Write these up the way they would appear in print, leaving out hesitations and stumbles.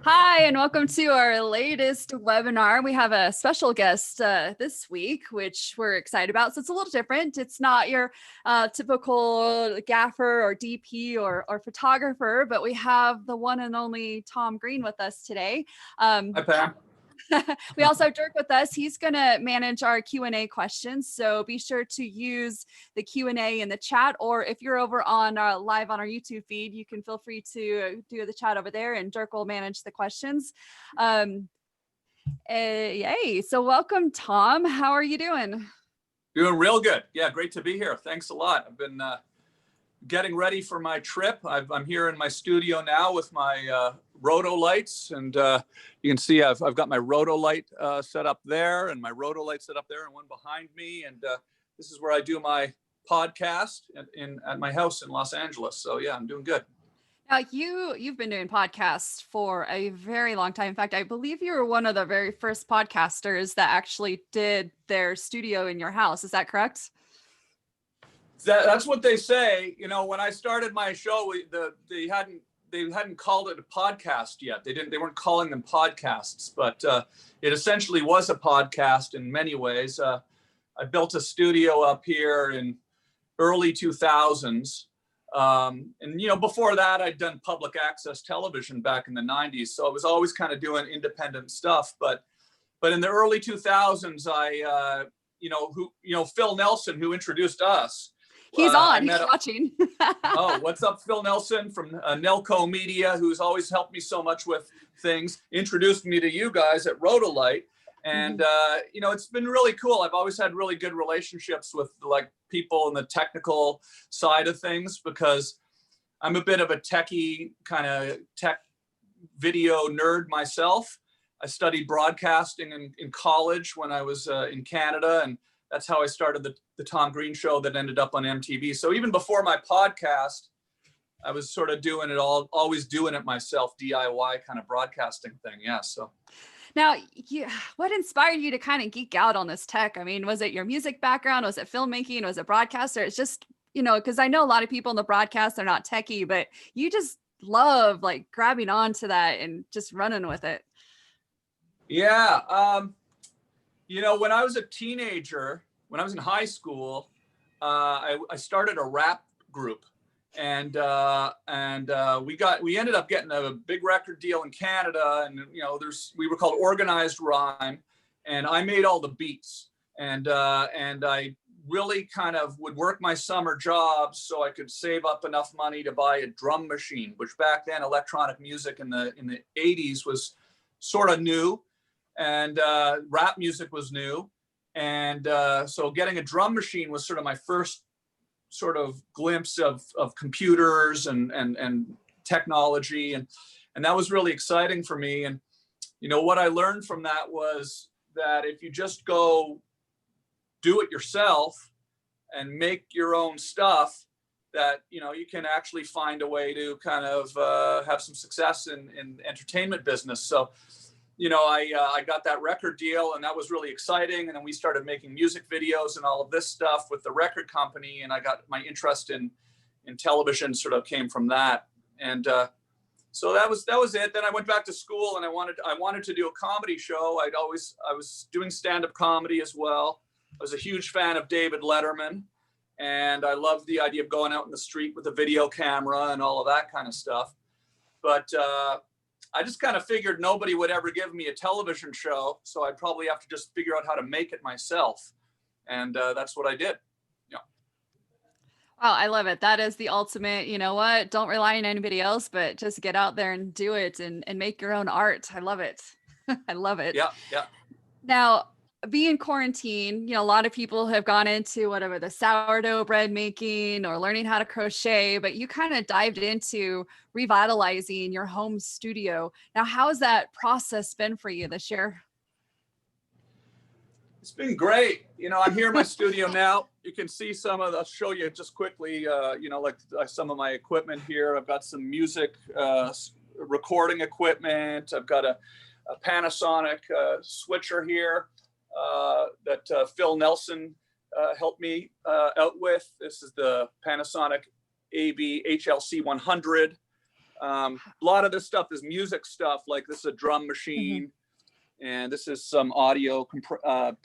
Hi, and welcome to our latest webinar. We have a special guest this week, which we're excited about. So it's a little different. It's not your typical gaffer or DP or photographer, but we have the one and only Tom Green with us today. Hi, Pam. We also have Dirk with us. He's going to manage our Q&A questions. So be sure to use the Q&A in the chat, or if you're over on live on our YouTube feed, you can feel free to do the chat over there and Dirk will manage the questions. Yay. So welcome, Tom. How are you doing? Doing real good. Yeah, great to be here. Thanks a lot. I've been getting ready for my trip. I'm here in my studio now with my Rotolights, and you can see I've got my Rotolight set up there and my Rotolight set up there and one behind me. And this is where I do my podcast at my house in Los Angeles. So yeah, I'm doing good. Now you've been doing podcasts for a very long time. In fact, I believe you were one of the very first podcasters that actually did their studio in your house. Is that correct? That's what they say. You know, when I started my show, they hadn't called it a podcast yet. They weren't calling them podcasts, but it essentially was a podcast in many ways. I built a studio up here in early 2000s. And, you know, before that, I'd done public access television back in the 90s. So I was always kind of doing independent stuff. But in the early 2000s, Phil Nelson, who introduced us. He's on, he's watching. Oh, what's up, Phil Nelson from Nelco Media, who's always helped me so much with things, introduced me to you guys at Rotolight. And, it's been really cool. I've always had really good relationships with like people in the technical side of things because I'm a bit of a techie kind of tech video nerd myself. I studied broadcasting in college when I was in Canada, and that's how I started the Tom Green Show that ended up on MTV. So even before my podcast, I was sort of doing it always doing it myself, DIY kind of broadcasting thing. Yeah. So now, what inspired you to kind of geek out on this tech? I mean, was it your music background? Was it filmmaking? Was it broadcaster? It's just, because I know a lot of people in the broadcast are not techie, but you just love like grabbing onto that and just running with it. Yeah. When I was a teenager, when I was in high school, I started a rap group, and we ended up getting a big record deal in Canada, and we were called Organized Rhyme, and I made all the beats, and I really kind of would work my summer jobs so I could save up enough money to buy a drum machine, which back then electronic music in the 80s was sort of new. And rap music was new. And so getting a drum machine was sort of my first sort of glimpse of computers and technology. And that was really exciting for me. And, what I learned from that was that if you just go do it yourself and make your own stuff, that, you can actually find a way to kind of have some success in entertainment business. So, I got that record deal, and that was really exciting. And then we started making music videos and all of this stuff with the record company. And I got my interest in television sort of came from that. And so that was it. Then I went back to school, and I wanted to do a comedy show. I was doing stand-up comedy as well. I was a huge fan of David Letterman, and I loved the idea of going out in the street with a video camera and all of that kind of stuff. But I just kind of figured nobody would ever give me a television show, so I'd probably have to just figure out how to make it myself. And that's what I did. Yeah. Wow, I love it. That is the ultimate, don't rely on anybody else, but just get out there and do it and make your own art. I love it. I love it. Yeah, yeah. Now, being quarantined, a lot of people have gone into whatever the sourdough bread making or learning how to crochet, but you kind of dived into revitalizing your home studio. Now, how has that process been for you this year? It's been great. I'm here in my studio now. You can see I'll show you just quickly, like some of my equipment here. I've got some music recording equipment. I've got a Panasonic switcher here. That Phil Nelson helped me out with. This is the Panasonic AV HLC 100. A lot of this stuff is music stuff. Like this is a drum machine, and this is some audio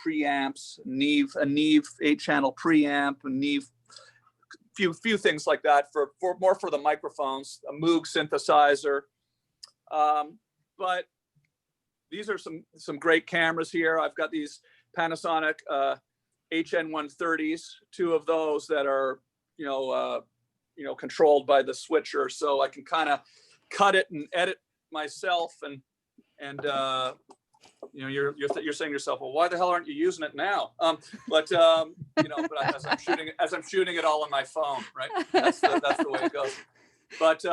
preamps, a Neve 8-channel preamp, a Neve, few things like that for more for the microphones, a Moog synthesizer. But these are some great cameras here. I've got these Panasonic HN130s, 2 of those that are controlled by the switcher, so I can kind of cut it and edit myself. And you're saying to yourself, well, why the hell aren't you using it now? But as I'm shooting it all on my phone, right? That's the way it goes. But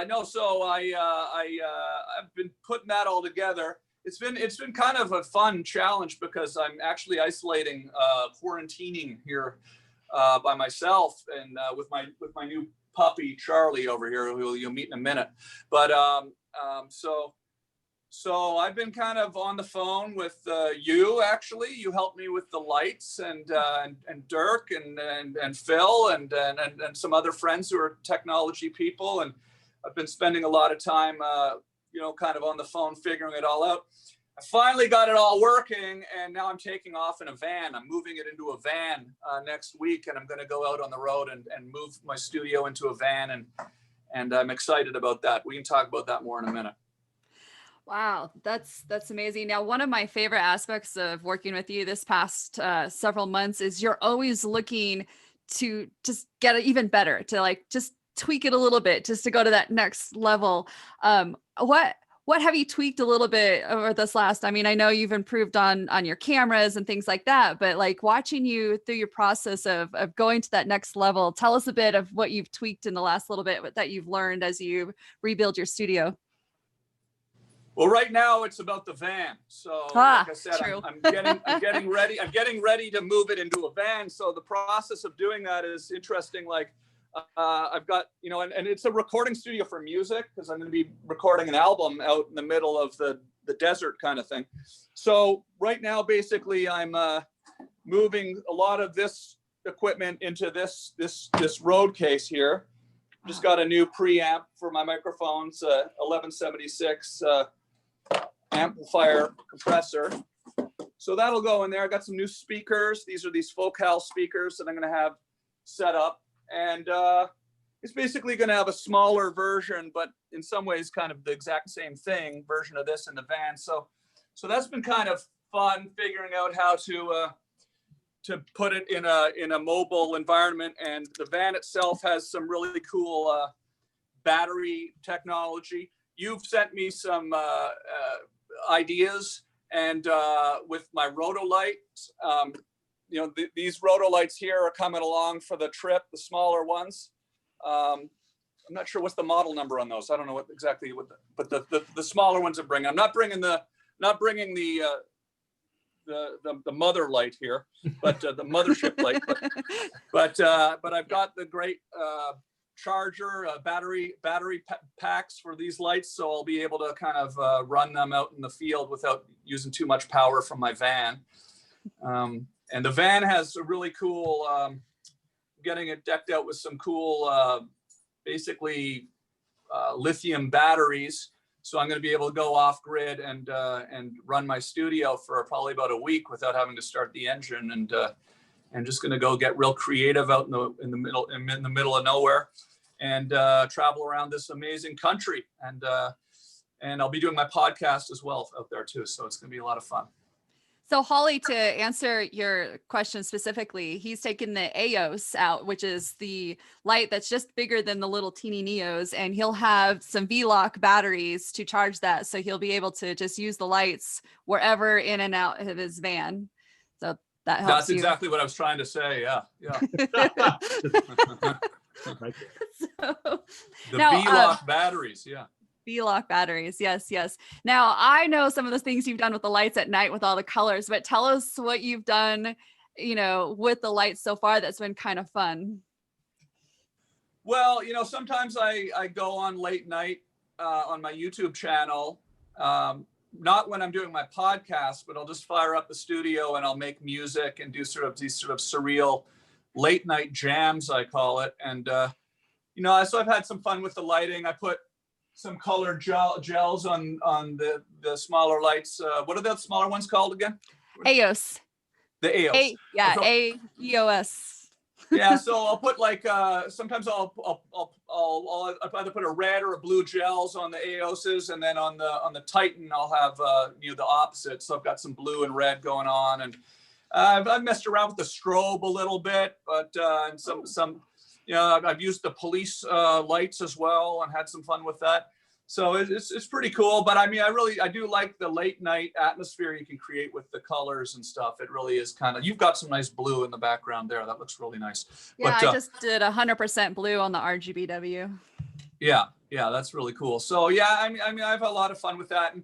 no, so I've been putting that all together. It's been kind of a fun challenge because I'm actually isolating, quarantining here by myself, and with my new puppy Charlie over here, who you'll meet in a minute. But so I've been kind of on the phone with you. Actually, you helped me with the lights, and Dirk and Phil and some other friends who are technology people, and I've been spending a lot of time kind of on the phone figuring it all out. I finally got it all working, and now I'm taking off in a van. I'm moving it into a van next week, and I'm going to go out on the road and move my studio into a van, and I'm excited about that. We can talk about that more in a minute. Wow, that's amazing. Now, one of my favorite aspects of working with you this past several months is you're always looking to just get it even better, to like just tweak it a little bit, just to go to that next level. What have you tweaked a little bit over this last? I mean, I know you've improved on your cameras and things like that, but like watching you through your process of going to that next level, tell us a bit of what you've tweaked in the last little bit that you've learned as you rebuild your studio. Well, right now it's about the van. So like I said, I'm getting ready. I'm getting ready to move it into a van. So the process of doing that is interesting. Like I've got, and it's a recording studio for music, because I'm going to be recording an album out in the middle of the desert kind of thing. So right now, basically, I'm moving a lot of this equipment into this road case here. Just got a new preamp for my microphones, 1176 amplifier compressor. So that'll go in there. I got some new speakers. These are these Focal speakers that I'm going to have set up. And it's basically going to have a smaller version, but in some ways kind of the exact same thing, version of this in the van. So that's been kind of fun, figuring out how to put it in a mobile environment. And the van itself has some really cool battery technology. You've sent me some ideas, and with my Rotolight, these Rotolights here are coming along for the trip, the smaller ones. I'm not sure what's the model number on those. I don't know but the smaller ones are bringing. I'm not bringing the mother light here, but the mothership light. But I've got the great charger, battery packs for these lights, so I'll be able to kind of run them out in the field without using too much power from my van. And the van has a really cool, getting it decked out with some cool, basically lithium batteries. So I'm going to be able to go off grid and run my studio for probably about a week without having to start the engine, and just going to go get real creative out in the middle of nowhere, and travel around this amazing country. And I'll be doing my podcast as well out there too. So it's going to be a lot of fun. So Holly, to answer your question specifically, he's taken the AEOS out, which is the light that's just bigger than the little teeny Neos, and he'll have some V-Lock batteries to charge that. So he'll be able to just use the lights wherever in and out of his van. So that helps. That's exactly what I was trying to say. Yeah. The V-Lock batteries. Yeah. V-Lock batteries. Yes. Now, I know some of the things you've done with the lights at night with all the colors, but tell us what you've done, with the lights so far that's been kind of fun. Well, sometimes I go on late night on my YouTube channel, not when I'm doing my podcast, but I'll just fire up the studio and I'll make music and do these surreal late night jams, I call it. And so I've had some fun with the lighting. I put some colored gels on the smaller lights. What are the smaller ones called again? AEOS. The AEOS. AEOS. Yeah, so I'll put like sometimes I'll either put a red or a blue gels on the AEOSs, and then on the Titan I'll have the opposite. So I've got some blue and red going on, and I've messed around with the strobe a little bit, but and some I've used the police lights as well and had some fun with that. So it's pretty cool. But I mean, I do like the late night atmosphere you can create with the colors and stuff. It really is kind of, you've got some nice blue in the background there. That looks really nice. Yeah, but, I just did 100% blue on the RGBW. Yeah, that's really cool. So yeah, I mean, I've had a lot of fun with that, and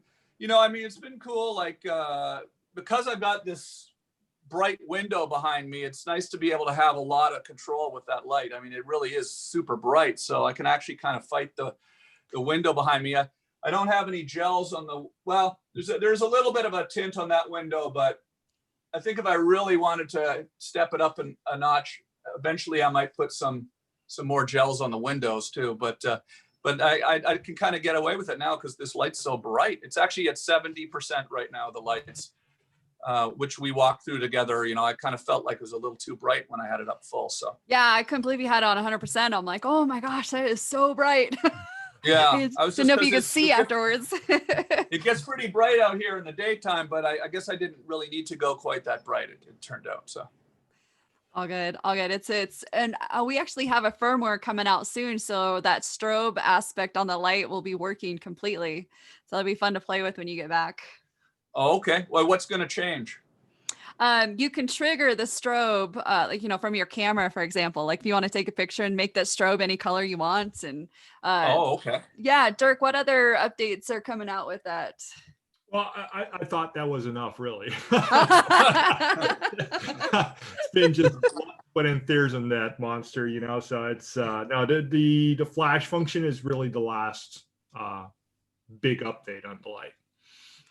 I mean, it's been cool. Like because I've got this bright window behind me, it's nice to be able to have a lot of control with that light. I mean, it really is super bright, so I can actually kind of fight the window behind me. I don't have any gels on there's a little bit of a tint on that window, but I think if I really wanted to step it up a notch, eventually I might put some more gels on the windows too. But I can kind of get away with it now because this light's so bright. It's actually at 70% right now, the lights, which we walked through together. I kind of felt like it was a little too bright when I had it up full. So yeah, I couldn't believe you had it on 100%. I'm like, oh my gosh, that is so bright. Yeah, I didn't know if you could see afterwards. It gets pretty bright out here in the daytime, but I guess I didn't really need to go quite that bright. It turned out so. All good. And we actually have a firmware coming out soon, so that strobe aspect on the light will be working completely. So it'll be fun to play with when you get back. Oh, okay. Well, what's going to change? You can trigger the strobe, from your camera, for example. Like if you want to take a picture and make that strobe any color you want. And okay. Yeah, Dirk, what other updates are coming out with that? Well, I thought that was enough, really. It's been just putting theories on that monster, So it's now the flash function is really the last big update on Blight.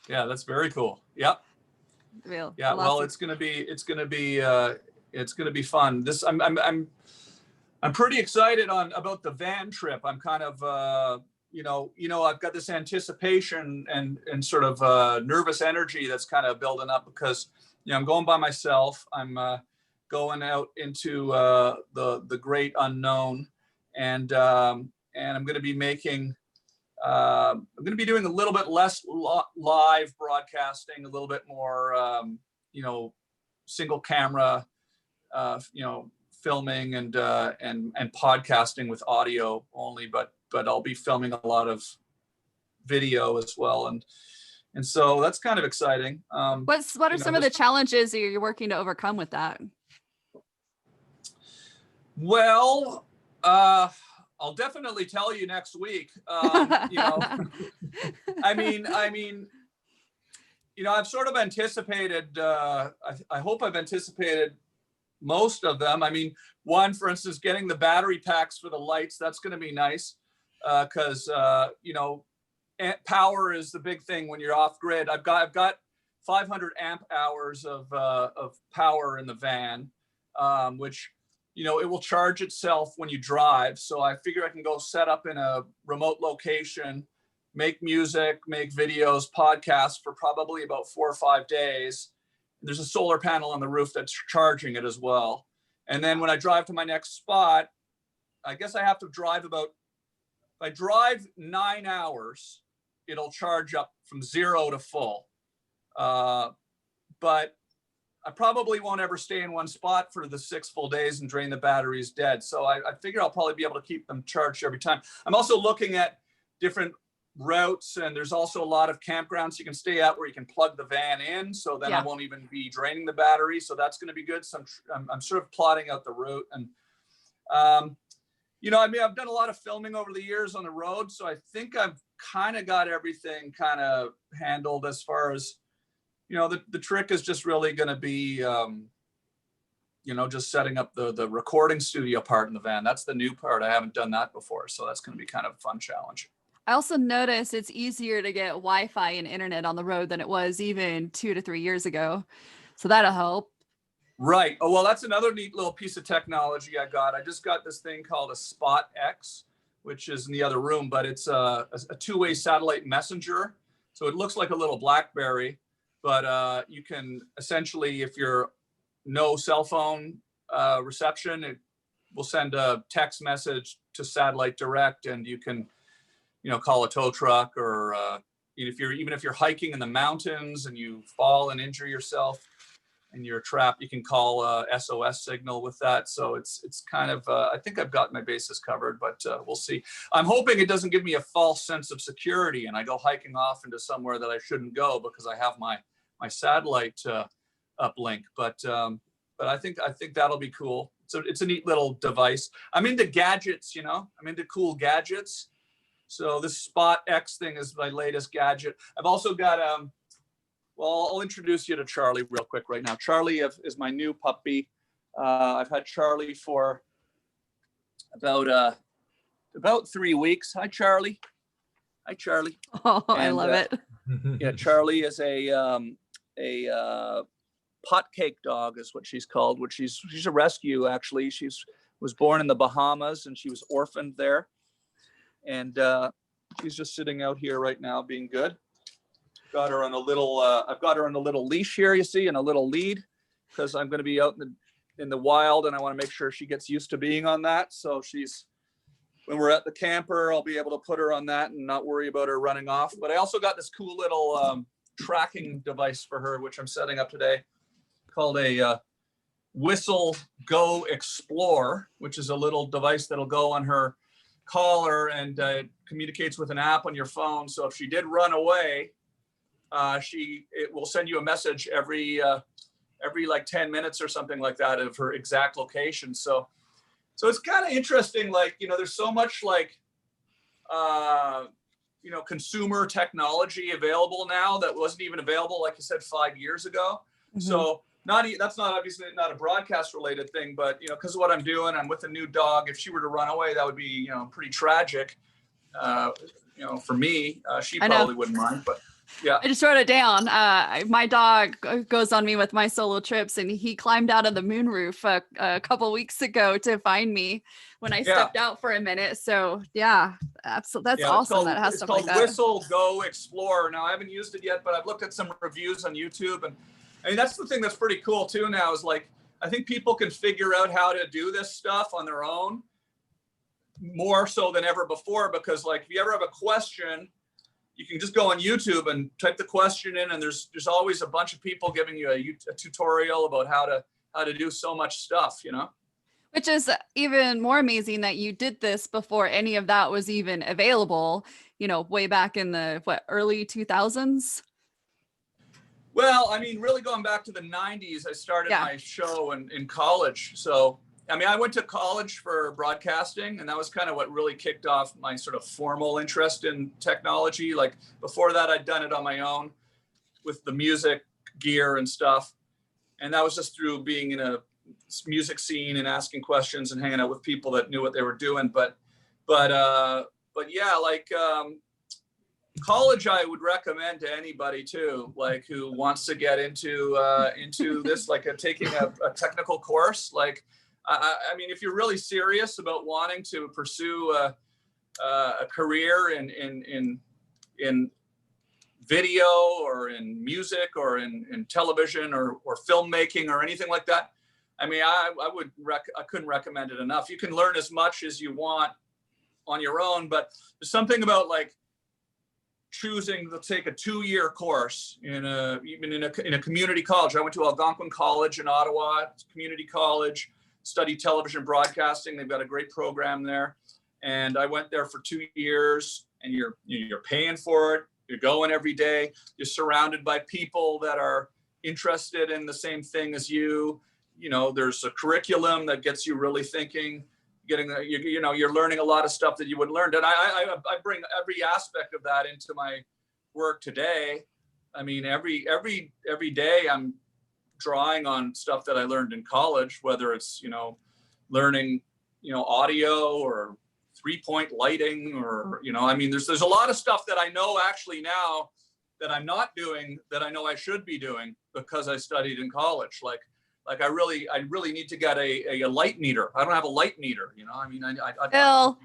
Yeah, that's very cool. Yep. Yeah, well, it's gonna be fun. I'm pretty excited about the van trip. I'm kind of I've got this anticipation and sort of nervous energy that's kind of building up because I'm going by myself. I'm going out into the great unknown, and I'm going to be making. I'm going to be doing a little bit less live broadcasting, a little bit more, single camera, filming and podcasting with audio only. But I'll be filming a lot of video as well, and so that's kind of exciting. What are some of the challenges that you're working to overcome with that? Well, I'll definitely tell you next week. I mean, I've sort of anticipated, I hope I've anticipated most of them. I mean, one, for instance, getting the battery packs for the lights, that's going to be nice because, power is the big thing when you're off grid. I've got 500 amp hours of power in the van, which, it will charge itself when you drive. So I figure I can go set up in a remote location, make music, make videos, podcasts for probably about 4 or 5 days. There's a solar panel on the roof that's charging it as well. And then when I drive to my next spot, I guess I have to drive if I drive 9 hours, it'll charge up from 0 to full. But I probably won't ever stay in one spot for the 6 full days and drain the batteries dead. So I figure I'll probably be able to keep them charged every time. I'm also looking at different routes, and there's also a lot of campgrounds you can stay at where you can plug the van in. So then I won't even be draining the battery. So that's going to be good. So I'm sort of plotting out the route. And, I've done a lot of filming over the years on the road. So I think I've kind of got everything kind of handled as far as, the trick is just really going to be, just setting up the recording studio part in the van. That's the new part. I haven't done that before. So that's going to be kind of a fun challenge. I also noticed it's easier to get Wi-Fi and internet on the road than it was even 2 to 3 years ago. So that'll help. Right. Oh, well, that's another neat little piece of technology I got. I just got this thing called a SpotX, which is in the other room, but it's a two-way satellite messenger. So it looks like a little BlackBerry, but you can essentially, if you're no cell phone reception, it will send a text message to satellite direct, and you can, call a tow truck, or even if you're hiking in the mountains and you fall and injure yourself and you're trapped, you can call SOS signal with that. So it's kind of, I think I've got my bases covered, but we'll see. I'm hoping it doesn't give me a false sense of security and I go hiking off into somewhere that I shouldn't go because I have my satellite uplink. But I think that'll be cool. So it's a neat little device. I'm into gadgets, I'm into cool gadgets. So this SpotX thing is my latest gadget. I've also got well, I'll introduce you to Charlie real quick right now. Charlie is my new puppy. I've had Charlie for about 3 weeks. Hi, Charlie. Hi, Charlie. Oh, I love it. Yeah, Charlie is a pot cake dog, is what she's called. Which she's a rescue, actually. Was born in the Bahamas and she was orphaned there, and she's just sitting out here right now, being good. Got her on a little. I've got her on a little leash here, you see, and a little lead, because I'm going to be out in the wild, and I want to make sure she gets used to being on that. So when we're at the camper, I'll be able to put her on that and not worry about her running off. But I also got this cool little tracking device for her, which I'm setting up today, called a Whistle Go Explore, which is a little device that'll go on her collar and communicates with an app on your phone. So if she did run away, it will send you a message every like 10 minutes or something like that of her exact location. So it's kind of interesting. Like, there's so much like, consumer technology available now that wasn't even available, like you said, 5 years ago. Mm-hmm. So that's not obviously not a broadcast related thing, but, because of what I'm doing, I'm with a new dog. If she were to run away, that would be, pretty tragic, for me. She probably wouldn't mind, but yeah. I just wrote it down. My dog goes on me with my solo trips, and he climbed out of the moonroof a couple weeks ago to find me when I stepped out for a minute. So yeah, absolutely. That's awesome that it has stuff like that. It's called Whistle Go Explore. Now I haven't used it yet, but I've looked at some reviews on YouTube, and I mean, that's the thing that's pretty cool too now is like, I think people can figure out how to do this stuff on their own more so than ever before, because like, if you ever have a question, you can just go on YouTube and type the question in, and there's always a bunch of people giving you a tutorial about how to do so much stuff, Which is even more amazing that you did this before any of that was even available, way back in the early 2000s. Well, I mean, really going back to the 90s, I started my show in college. So, I mean, I went to college for broadcasting, and that was kind of what really kicked off my sort of formal interest in technology. Like before that, I'd done it on my own with the music gear and stuff. And that was just through being in a music scene and asking questions and hanging out with people that knew what they were doing. But yeah, like college, I would recommend to anybody too, like who wants to get into this, like taking a technical course. Like, I mean, if you're really serious about wanting to pursue a career in video or in music or in television or filmmaking or anything like that, I mean, I couldn't recommend it enough. You can learn as much as you want on your own, but there's something about like choosing to take a 2-year course in a community college. I went to Algonquin College in Ottawa, community college, studied television broadcasting. They've got a great program there. And I went there for 2 years, and you're paying for it. You're going every day. You're surrounded by people that are interested in the same thing as you. There's a curriculum that gets you really thinking, you're learning a lot of stuff that you wouldn't learn. And I bring every aspect of that into my work today. I mean, every day I'm drawing on stuff that I learned in college, whether it's, learning, audio or 3-point lighting or, I mean, there's a lot of stuff that I know actually now that I'm not doing that I know I should be doing because I studied in college. Like Like I really need to get a light meter. I don't have a light meter, you know. I mean, Phil,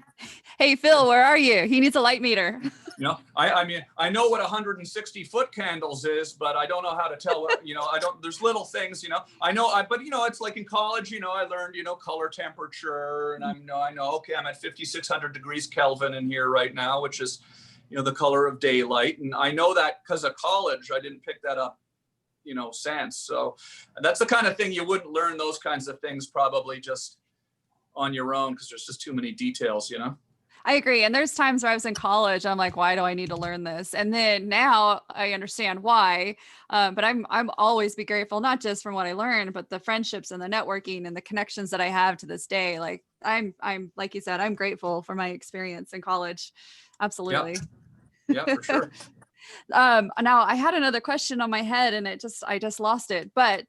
hey Phil, where are you? He needs a light meter. You know, I mean, I know what 160 foot candles is, but I don't know how to tell what, you know, there's little things, you know, but you know, it's like in college, you know, I learned, you know, color temperature, and I know, okay, I'm at 5,600 degrees Kelvin in here right now, which is, you know, the color of daylight. And I know that because of college, I didn't pick that up, you know, since. So that's the kind of thing you wouldn't learn those kinds of things probably just on your own, because there's just too many details, you know. I agree. And there's times where I was in college, I'm like, why do I need to learn this? And then now I understand why. But I'm always be grateful, not just from what I learned, but the friendships and the networking and the connections that I have to this day. Like I'm like you said, I'm grateful for my experience in college. Absolutely. Yeah, for sure. Now I had another question on my head and I just lost it. But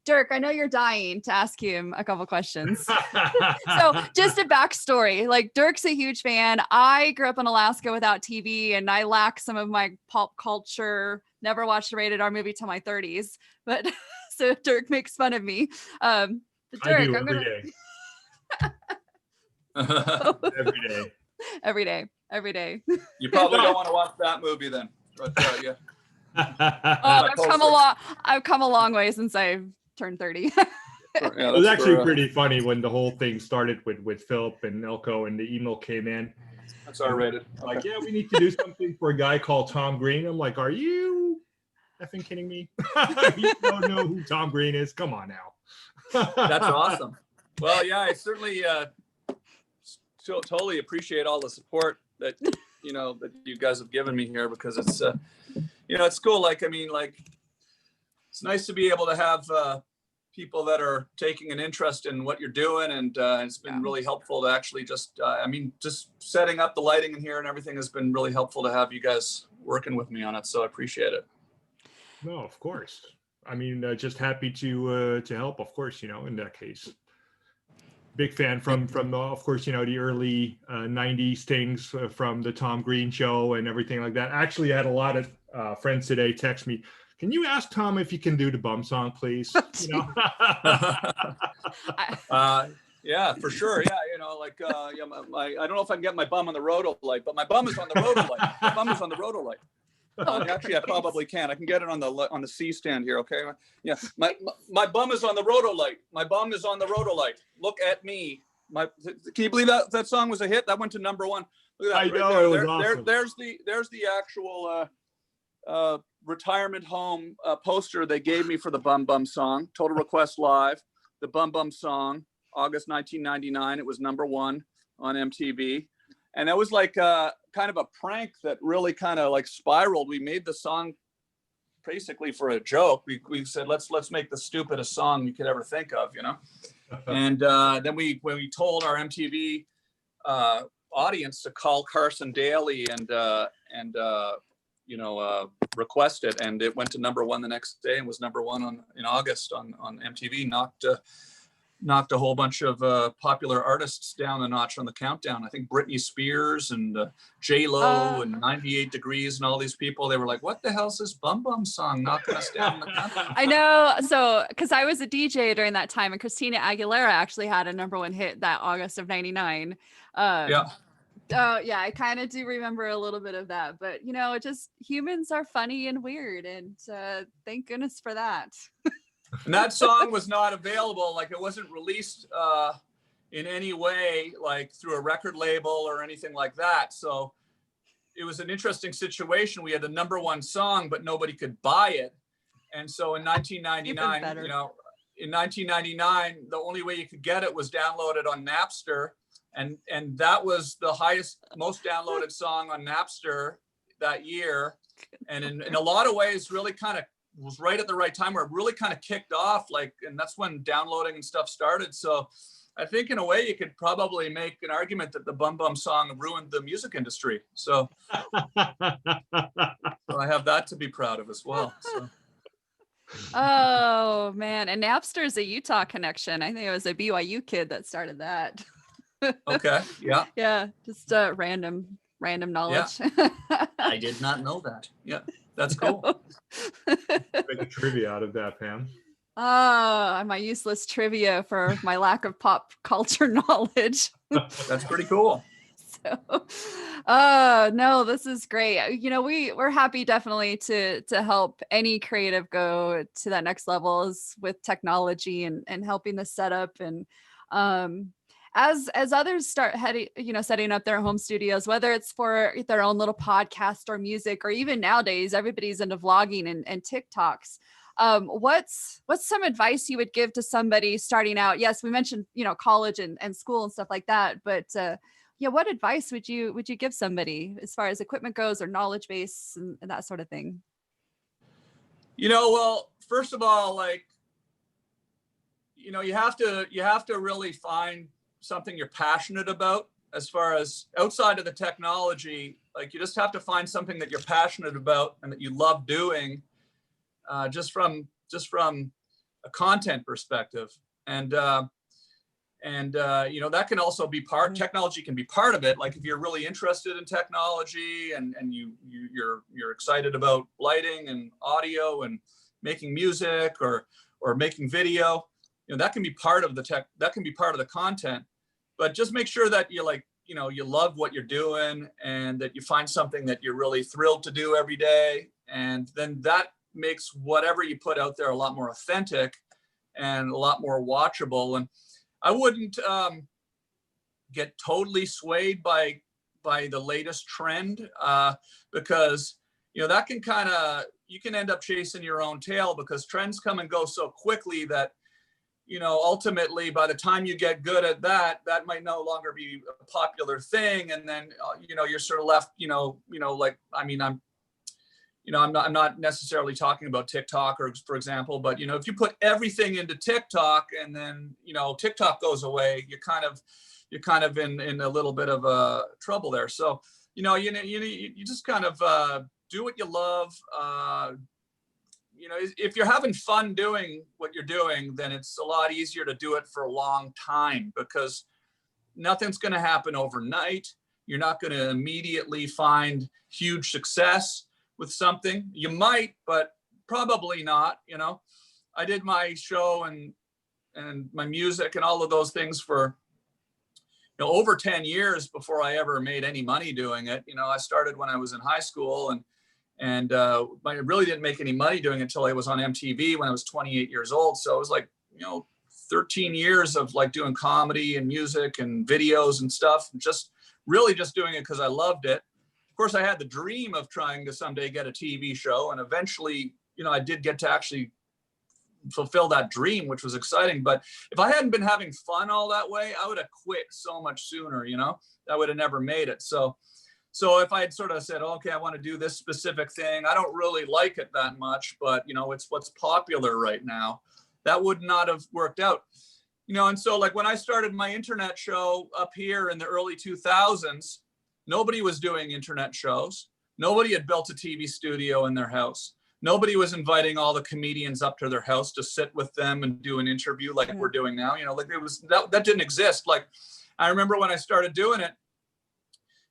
Dirk, I know you're dying to ask him a couple questions. So just a backstory, like Dirk's a huge fan. I grew up in Alaska without TV and I lack some of my pop culture, never watched a rated R movie till my 30s. But so Dirk makes fun of me. But Dirk, I do every day. Every day. You probably don't want to watch that movie then. But, yeah. I've come a long way since I turned 30. It was actually pretty funny when the whole thing started with Philip and Elko and the email came in. That's R-rated. Like, yeah, we need to do something for a guy called Tom Green. I'm like, are you effing kidding me? You don't know who Tom Green is? Come on now. That's awesome. Well, yeah, I certainly totally appreciate all the support that that you guys have given me here, because it's it's cool. Like, I mean, like, it's nice to be able to have people that are taking an interest in what you're doing, and it's been really helpful to actually just just setting up the lighting in here and everything has been really helpful to have you guys working with me on it, so I appreciate it. No, of course. I mean, just happy to help, of course, in that case. Big fan from of course, the early 90s things from the Tom Green show and everything like that. Actually, I had a lot of friends today text me, can you ask Tom if he can do the bum song, please? Yeah, for sure. Yeah, I don't know if I can get my bum on the Rotolight, but my bum is on the Rotolight. My bum is on the Rotolight. Actually, I probably can. I can get it on the C stand here. Okay. Yeah. My bum is on the Rotolight. My bum is on the Rotolight. Look at me. Can you believe that song was a hit? That went to #1. Look at that. I know, it was awesome. There's the actual retirement home poster they gave me for the Bum Bum song. Total Request Live. The Bum Bum song, August 1999. It was #1 on MTV. And that was like kind of a prank that really kind of like spiraled. We made the song basically for a joke. We said, let's make the stupidest song we could ever think of, And then when we told our MTV audience to call Carson Daly and request it, and it went to #1 the next day and was #1 in August on MTV. Knocked a whole bunch of popular artists down a notch on the countdown. I think Britney Spears and J-Lo and 98 Degrees and all these people, they were like, what the hell's this Bum Bum song knocking us down the countdown? I know. So, because I was a DJ during that time, and Christina Aguilera actually had a #1 hit that August of '99. Yeah. Oh yeah, I kind of do remember a little bit of that, but just humans are funny and weird, and thank goodness for that. And that song was not available, like it wasn't released in any way, like through a record label or anything like that. So it was an interesting situation. We had the #1 song, but nobody could buy it. And so in 1999, in 1999, the only way you could get it was downloaded on Napster. And that was the most downloaded song on Napster that year. And in a lot of ways, really kind of was right at the right time where it really kind of kicked off, and that's when downloading and stuff started. So I think in a way you could probably make an argument that the Bum Bum song ruined the music industry. So, I have that to be proud of as well. So. Oh man. And Napster is a Utah connection. I think it was a BYU kid that started that. Okay. Yeah. Yeah. Just random knowledge. Yeah. I did not know that. Yeah. That's cool. Make a trivia out of that, Pam. My useless trivia for my lack of pop culture knowledge. That's pretty cool. So, no, this is great. You know, we're happy definitely to help any creative go to that next levels with technology and helping the setup. And as others start heading, you know, setting up their home studios, whether it's for their own little podcast or music, or even nowadays everybody's into vlogging and TikToks. What's some advice you would give to somebody starting out? Yes, we mentioned, you know, college and school and stuff like that, but yeah, what advice would you give somebody as far as equipment goes, or knowledge base and that sort of thing? You know, well, first of all, like, you know, you have to really find something you're passionate about. As far as outside of the technology, like, you just have to find something that you're passionate about and that you love doing, just from a content perspective. And you know, that can also be technology can be part of it. Like, if you're really interested in technology and you're excited about lighting and audio and making music or making video, you know, that can be part of the content. But just make sure that you, like, you know, you love what you're doing, and that you find something that you're really thrilled to do every day. And then that makes whatever you put out there a lot more authentic and a lot more watchable. And I wouldn't get totally swayed by the latest trend, because, you know, that can you can end up chasing your own tail, because trends come and go so quickly that, you know, ultimately by the time you get good at that might no longer be a popular thing. And then, you know, you're sort of left, you know, like, I mean, I'm not necessarily talking about TikTok, or, for example, but, you know, if you put everything into TikTok and then, you know, TikTok goes away, you're kind of in a little bit of trouble there. So, you know, you just kind of do what you love. You know, if you're having fun doing what you're doing, then it's a lot easier to do it for a long time, because nothing's going to happen overnight. You're not going to immediately find huge success with something. You might, but probably not. You know, I did my show and my music and all of those things for, you know, over 10 years before I ever made any money doing it. You know, I started when I was in high school, and I really didn't make any money doing it until I was on MTV when I was 28 years old. So it was like, you know, 13 years of like doing comedy and music and videos and stuff, and just doing it because I loved it. Of course, I had the dream of trying to someday get a TV show, and eventually, you know, I did get to actually fulfill that dream, which was exciting. But if I hadn't been having fun all that way, I would have quit so much sooner. You know, I would have never made it. So if I had sort of said, okay, I want to do this specific thing, I don't really like it that much, but, you know, it's what's popular right now, that would not have worked out. You know, and so, like, when I started my internet show up here in the early 2000s, nobody was doing internet shows. Nobody had built a TV studio in their house. Nobody was inviting all the comedians up to their house to sit with them and do an interview like we're doing now. You know, like, it was that didn't exist. Like, I remember when I started doing it,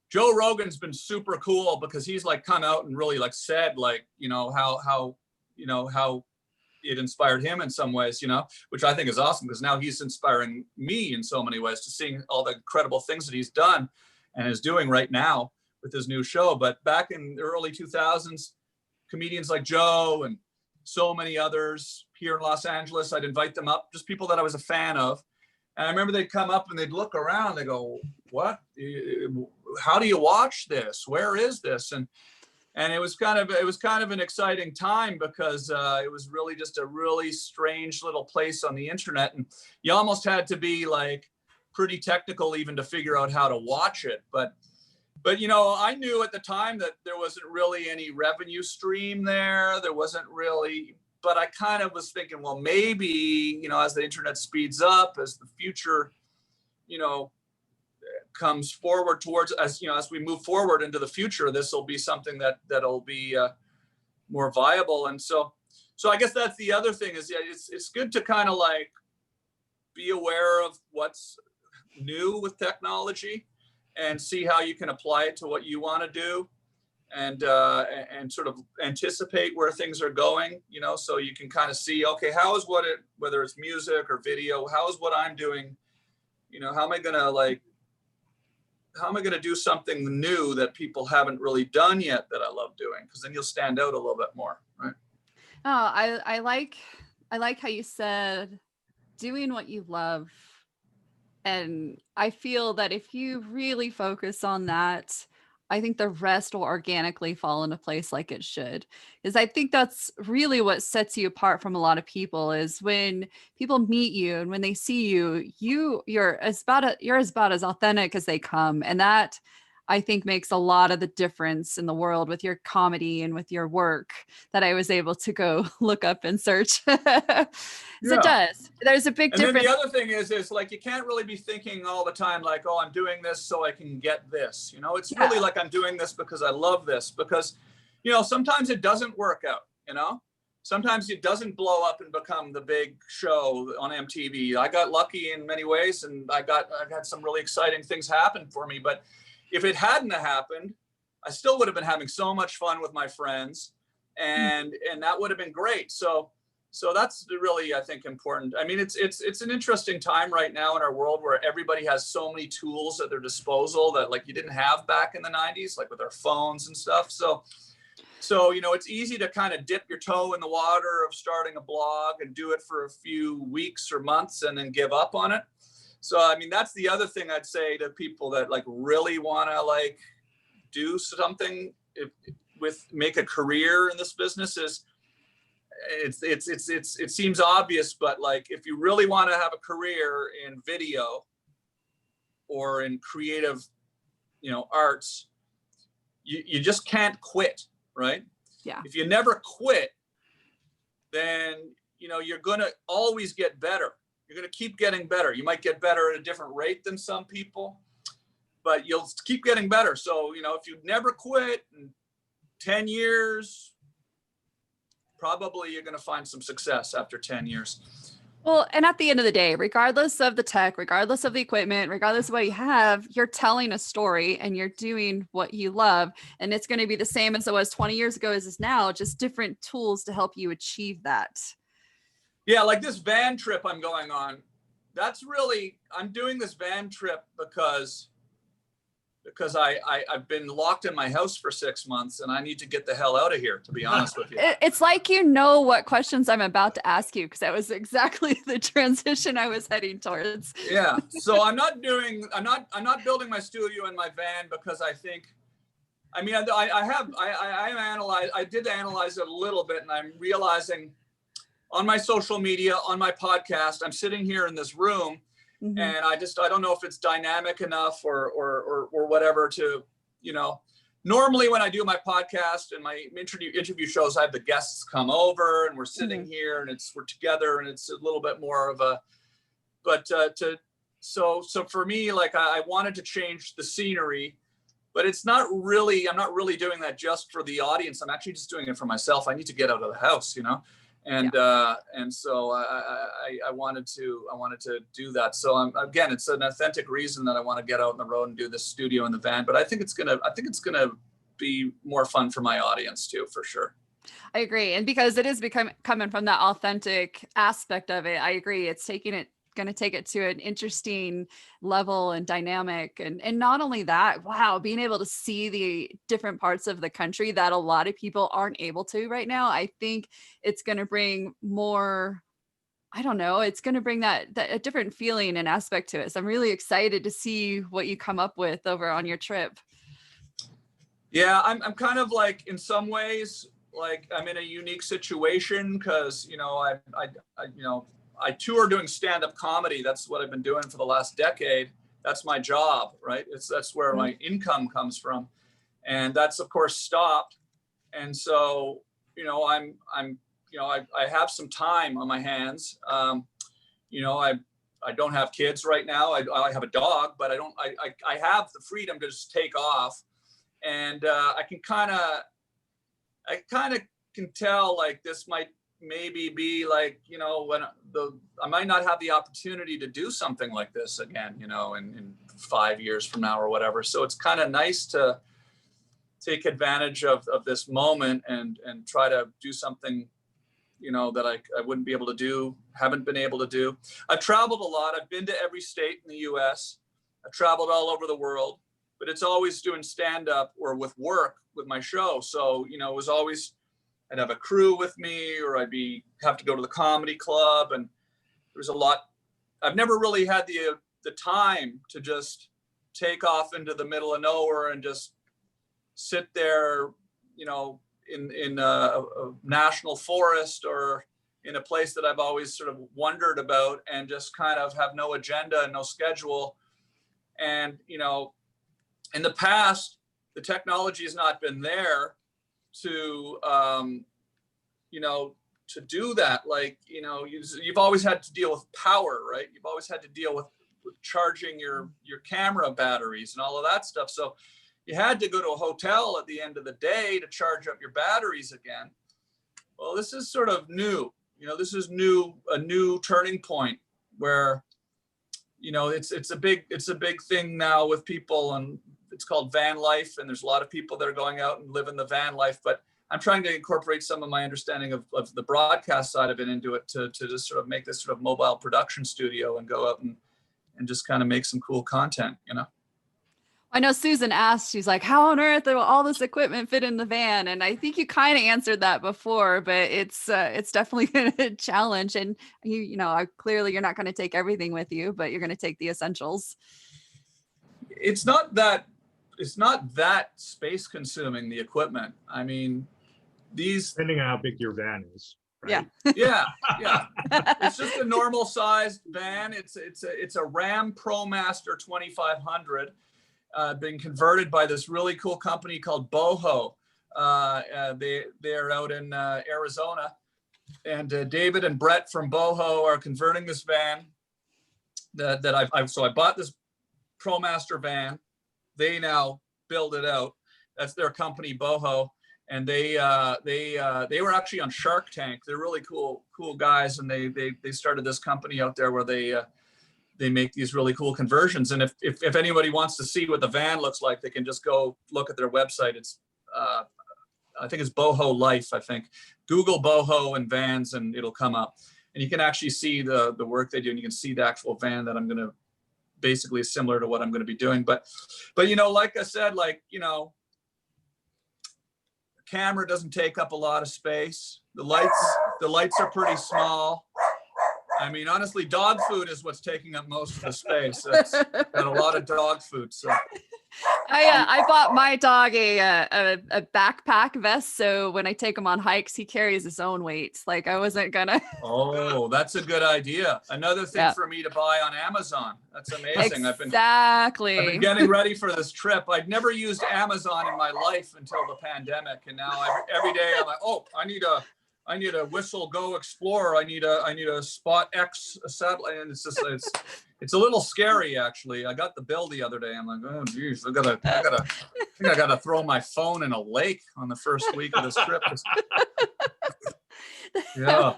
Joe Rogan's been super cool, because he's like come out and really like said, like, you know, how it inspired him in some ways, you know, which I think is awesome, because now he's inspiring me in so many ways, to seeing all the incredible things that he's done and is doing right now with his new show. But back in the early 2000s, comedians like Joe and so many others here in Los Angeles, I'd invite them up, just people that I was a fan of. And I remember they'd come up and they'd look around, they go, what? How do you watch this? Where is this? And it was kind of an exciting time, because it was really just a really strange little place on the internet. And you almost had to be like pretty technical even to figure out how to watch it. But you know, I knew at the time that there wasn't really any revenue stream there. There wasn't really, but I kind of was thinking, well, maybe, you know, as the internet speeds up, as the future, you know, comes forward towards, as you know, as we move forward into the future, this will be something that'll be more viable. And so I guess that's the other thing is, yeah, it's good to kind of like be aware of what's new with technology and see how you can apply it to what you want to do. and sort of anticipate where things are going, you know, so you can kind of see, okay, whether it's music or video, how is what I'm doing, you know, how am I going to do something new that people haven't really done yet that I love doing? Because then you'll stand out a little bit more, right? Oh, I like how you said doing what you love. And I feel that if you really focus on that, I think the rest will organically fall into place like it should. Is I think that's really what sets you apart from a lot of people is when people meet you and when they see you, you're as about as authentic as they come. And that I think makes a lot of the difference in the world with your comedy and with your work that I was able to go look up and search. 'Cause it does. There's a big And then difference. the other thing is like, you can't really be thinking all the time, like, oh, I'm doing this so I can get this, you know, it's really like, I'm doing this because I love this, because, you know, sometimes it doesn't work out, you know, sometimes it doesn't blow up and become the big show on MTV. I got lucky in many ways, and I've had some really exciting things happen for me. But if it hadn't happened, I still would have been having so much fun with my friends, and that would have been great. So that's really, I think, important. I mean, it's an interesting time right now in our world where everybody has so many tools at their disposal that like you didn't have back in the 90s, like with our phones and stuff. So, you know, it's easy to kind of dip your toe in the water of starting a blog and do it for a few weeks or months and then give up on it. So, I mean, that's the other thing I'd say to people that like really want to like do something make a career in this business is it seems obvious, but like if you really want to have a career in video or in creative, you know, arts, you just can't quit, right? Yeah. If you never quit, then, you know, you're going to always get better. You're going to keep getting better. You might get better at a different rate than some people, but you'll keep getting better. So, you know, if you never quit in 10 years, probably you're going to find some success after 10 years. Well, and at the end of the day, regardless of the tech, regardless of the equipment, regardless of what you have, you're telling a story and you're doing what you love. And it's going to be the same as it was 20 years ago as it is now, just different tools to help you achieve that. Yeah, like this van trip I'm going on, I'm doing this van trip because I've been locked in my house for 6 months and I need to get the hell out of here, to be honest with you. It's like, you know what questions I'm about to ask you, because that was exactly the transition I was heading towards. Yeah. So I'm not building my studio in my van because I did analyze it a little bit, and I'm realizing on my social media, on my podcast, I'm sitting here in this room. Mm-hmm. And I don't know if it's dynamic enough or whatever to, you know, normally when I do my podcast and my interview shows, I have the guests come over and we're sitting mm-hmm. here and we're together and it's a little bit more of a, but so for me, like I wanted to change the scenery, but I'm not really doing that just for the audience. I'm actually just doing it for myself. I need to get out of the house, you know? And so I wanted to do that. So again, it's an authentic reason that I want to get out on the road and do this studio in the van. But I think it's gonna be more fun for my audience too, for sure. I agree, and because it is coming from that authentic aspect of it, I agree. It's going to take it to an interesting level and dynamic, and not only that, wow, being able to see the different parts of the country that a lot of people aren't able to right now. I think it's going to bring more, I don't know, it's going to bring that a different feeling and aspect to it. So I'm really excited to see what you come up with over on your trip. Yeah, I'm kind of like, in some ways, like I'm in a unique situation because, you know, I tour doing stand-up comedy. That's what I've been doing for the last decade. That's my job, right? That's where my income comes from. And that's of course stopped. And so, you know, I have some time on my hands. You know, I don't have kids right now. I have a dog, but I have the freedom to just take off. And I kind of can tell like this might maybe be like, you know, when I might not have the opportunity to do something like this again, you know, in 5 years from now or whatever. So it's kind of nice to take advantage of this moment and try to do something, you know, that I wouldn't be able to do, haven't been able to do. I've traveled a lot. I've been to every state in the US. I've traveled all over the world, but it's always doing stand-up or with work with my show. So, you know, it was always, I'd have a crew with me, or have to go to the comedy club. And there's a lot. I've never really had the time to just take off into the middle of nowhere and just sit there, you know, in a national forest or in a place that I've always sort of wondered about, and just kind of have no agenda and no schedule. And, you know, in the past, the technology has not been there to, you know, to do that. Like, you know, you've always had to deal with power, right? You've always had to deal with charging your camera batteries and all of that stuff. So you had to go to a hotel at the end of the day to charge up your batteries again. Well, this is sort of new. You know, this is a new turning point where, you know, it's a big thing now with people, and it's called van life. And there's a lot of people that are going out and living the van life. But I'm trying to incorporate some of my understanding of the broadcast side of it into it to just sort of make this sort of mobile production studio and go out and just kind of make some cool content, you know. I know Susan asked, she's like, how on earth will all this equipment fit in the van? And I think you kind of answered that before, but it's definitely a challenge. And you know, clearly you're not going to take everything with you, but you're going to take the essentials. It's not that space consuming, the equipment. I mean, depending on how big your van is. Right? Yeah. It's just a normal sized van. It's a Ram ProMaster 2500. Been converted by this really cool company called Boho. They're out in Arizona, and David and Brett from Boho are converting this van so I bought this ProMaster van. They now build it out. That's their company, Boho, and they were actually on Shark Tank. They're really cool guys, and they started this company out there where they make these really cool conversions. And if anybody wants to see what the van looks like, they can just go look at their website. It's I think it's Boho Life. I think Google Boho and vans and it'll come up, and you can actually see the work they do, and you can see the actual van that I'm going to basically similar to what I'm going to be doing. But you know, like I said, like, you know, the camera doesn't take up a lot of space. The lights are pretty small. I mean, honestly, dog food is what's taking up most of the space. It's got a lot of dog food. So I bought my dog a backpack vest, so when I take him on hikes, he carries his own weight. Like, I wasn't gonna. Oh, that's a good idea. Another thing for me to buy on Amazon. That's amazing. Exactly. I've been getting ready for this trip. I'd never used Amazon in my life until the pandemic, and now every day I'm like, oh, I need a Whistle Go Explorer. I need a SpotX satellite, and it's a little scary actually. I got the bill the other day. I'm like, oh geez, I think I gotta throw my phone in a lake on the first week of this trip. Yeah.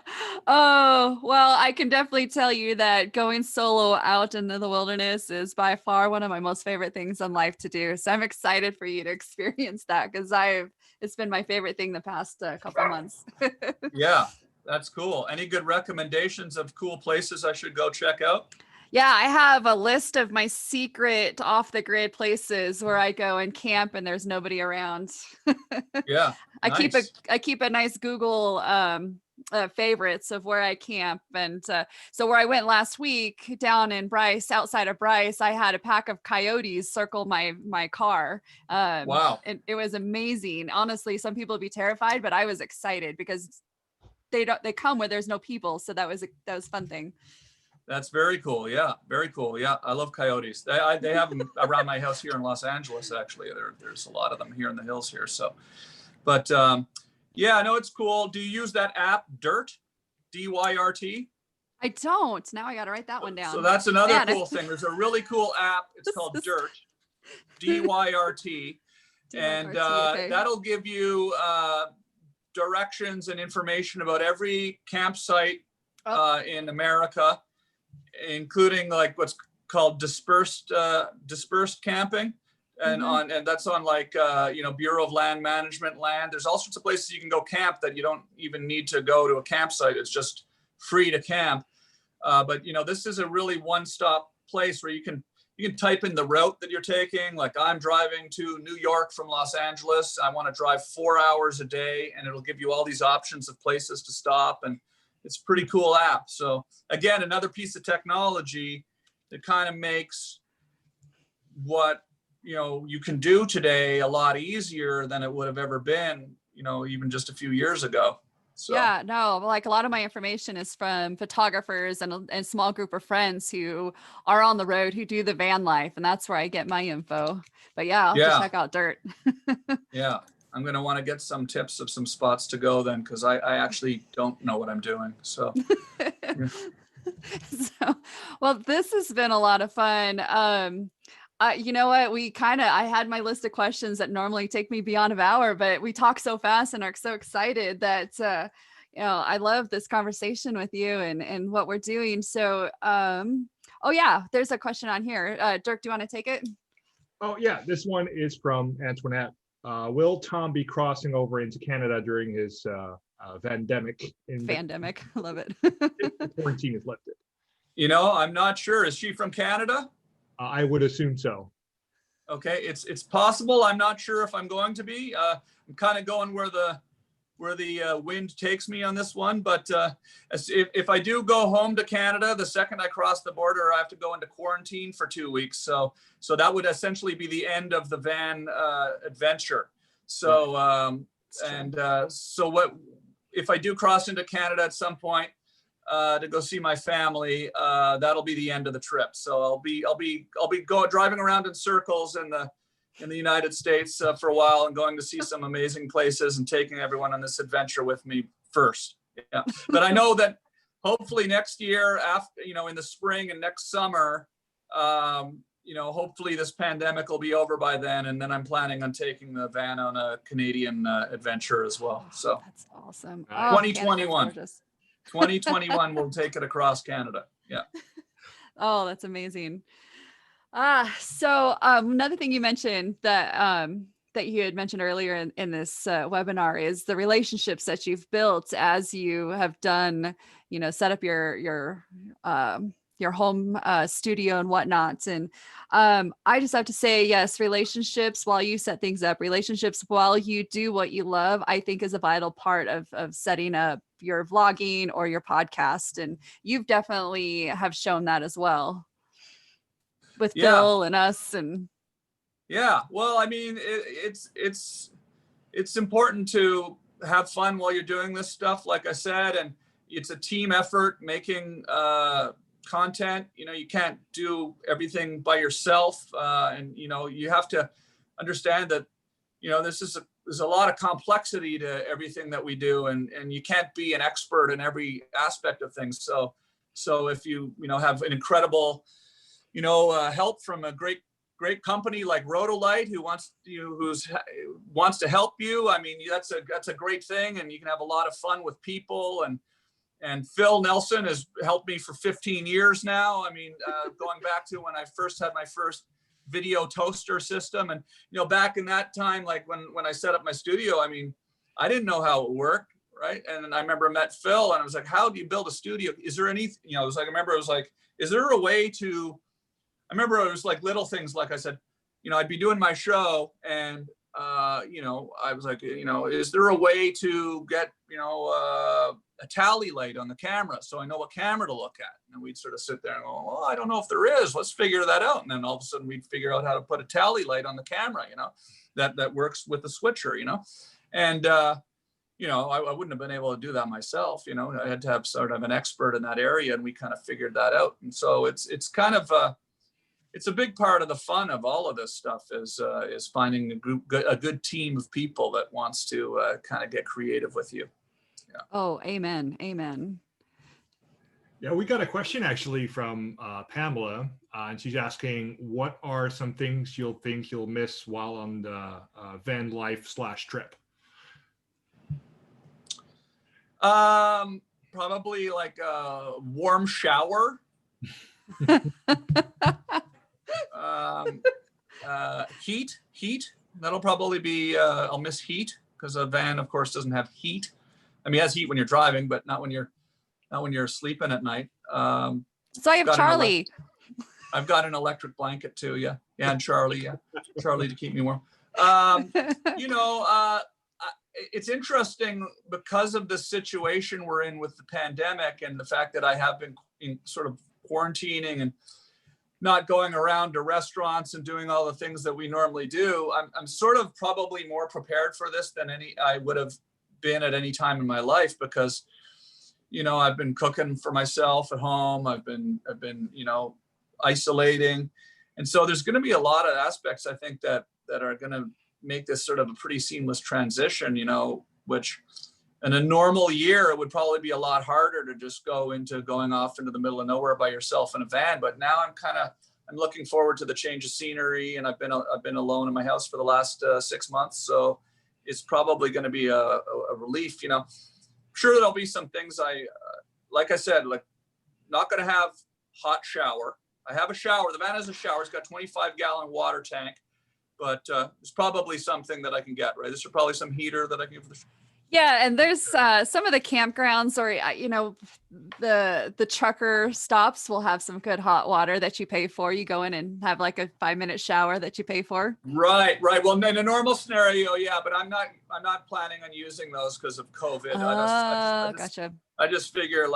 Oh, well, I can definitely tell you that going solo out into the wilderness is by far one of my most favorite things in life to do. So I'm excited for you to experience that, because it's been my favorite thing the past couple of months. Yeah, that's cool. Any good recommendations of cool places I should go check out? Yeah, I have a list of my secret off the grid places where I go and camp and there's nobody around. Yeah. Nice. I keep a nice Google favorites of where I camp. And so where I went last week down in Bryce, outside of Bryce, I had a pack of coyotes circle my car. Wow. It was amazing. Honestly, some people would be terrified, but I was excited because they come where there's no people. So that was a fun thing. That's very cool. Yeah, very cool. Yeah, I love coyotes. They have them around my house here in Los Angeles. Actually, there's a lot of them here in the hills here. So, but yeah, no, it's cool. Do you use that app Dyrt, DYRT? I don't. Now I got to write that one down. So that's another cool thing. There's a really cool app. It's called Dyrt, DYRT, and okay. that'll give you directions and information about every campsite in America, including like what's called dispersed camping. and that's on like Bureau of Land Management land. There's all sorts of places you can go camp that you don't even need to go to a campsite. It's just free to camp. But this is a really one-stop place where you can type in the route that you're taking. Like, I'm driving to New York from Los Angeles. I want to drive 4 hours a day, and it'll give you all these options of places to stop. And it's a pretty cool app. So again, another piece of technology that kind of makes what you can do today a lot easier than it would have ever been, even just a few years ago. So. Yeah, no, like a lot of my information is from photographers and a small group of friends who are on the road, who do the van life. And that's where I get my info. But yeah, I'll have to check out Dirt. Yeah, I'm going to want to get some tips of some spots to go then, because I actually don't know what I'm doing. So, yeah. Well, this has been a lot of fun. You know what? I had my list of questions that normally take me beyond an hour, but we talk so fast and are so excited that, I love this conversation with you and what we're doing. So, oh yeah, there's a question on here. Dirk, do you want to take it? Oh yeah, this one is from Antoinette. Will Tom be crossing over into Canada during his pandemic? Pandemic, I love it. If the quarantine is lifted. I'm not sure. Is she from Canada? I would assume so. Okay, it's possible. I'm not sure if I'm going to be. I'm kind of going where the wind takes me on this one. But if I do go home to Canada, the second I cross the border, I have to go into quarantine for 2 weeks. So that would essentially be the end of the van adventure. So so what if I do cross into Canada at some point to go see my family? That'll be the end of the trip. So I'll be driving around in circles in the United States for a while, and going to see some amazing places and taking everyone on this adventure with me first. Yeah, but I know that hopefully next year, after in the spring and next summer, hopefully this pandemic will be over by then, and then I'm planning on taking the van on a Canadian adventure as well. So that's awesome. 2021. 2021, we'll take it across Canada. Yeah. Oh, that's amazing. So another thing you mentioned that you had mentioned earlier in this webinar is the relationships that you've built as you have done, set up your home studio and whatnot. And I just have to say, yes, relationships while you set things up, relationships while you do what you love, I think is a vital part of setting up your vlogging or your podcast. And you've definitely have shown that as well with Phil and us. And yeah, well, I mean, it's important to have fun while you're doing this stuff, like I said, and it's a team effort making content. You can't do everything by yourself, and you have to understand that there's a lot of complexity to everything that we do, and you can't be an expert in every aspect of things. So if you have an incredible help from a great company like Rotolight who wants to help you, I mean, that's a great thing, and you can have a lot of fun with people. And Phil Nelson has helped me for 15 years now. I mean, going back to when I first had my first video toaster system, and back in that time, like when I set up my studio, I mean, I didn't know how it worked, right? And I remember I met Phil, and I was like, how do you build a studio? Is there any, it was like, I remember it was like, is there a way to, I remember it was like little things, like I said, I'd be doing my show, and I was like, is there a way to get a tally light on the camera so I know what camera to look at? And we'd sort of sit there and go, well, I don't know if there is. Let's figure that out. And then all of a sudden we'd figure out how to put a tally light on the camera, that works with the switcher, and I wouldn't have been able to do that myself. I had to have sort of an expert in that area, and we kind of figured that out. And so it's kind of it's a big part of the fun of all of this stuff is finding a good team of people that wants to kind of get creative with you. Yeah. Oh, amen. Amen. Yeah, we got a question actually from Pamela, and she's asking, what are some things you'll miss while on the van life / trip? Probably like a warm shower. Heat. That'll probably be, I'll miss heat because a van, of course, doesn't have heat. I mean, it has heat when you're driving, but not when you're sleeping at night. So I have Charlie. I've got an electric blanket too. Yeah. Yeah. And Charlie. Yeah. Charlie to keep me warm. It's interesting because of the situation we're in with the pandemic and the fact that I have been sort of quarantining and not going around to restaurants and doing all the things that we normally do. I'm sort of probably more prepared for this than I would have been at any time in my life because, I've been cooking for myself at home. I've been, isolating. And so there's going to be a lot of aspects, I think, that are going to make this sort of a pretty seamless transition, which in a normal year, it would probably be a lot harder to just going off into the middle of nowhere by yourself in a van. But now I'm looking forward to the change of scenery, and I've been alone in my house for the last 6 months. So it's probably going to be a relief, Sure, there'll be some things like I said, not going to have hot shower. I have a shower. The van has a shower. It's got 25-gallon water tank, but it's probably something that I can get, right? This is probably some heater that I can get for the Yeah, and there's some of the campgrounds or the trucker stops will have some good hot water that you pay for. You go in and have like a 5-minute shower that you pay for. Right. Well, in a normal scenario, yeah, but I'm not planning on using those because of COVID. Gotcha. I just figure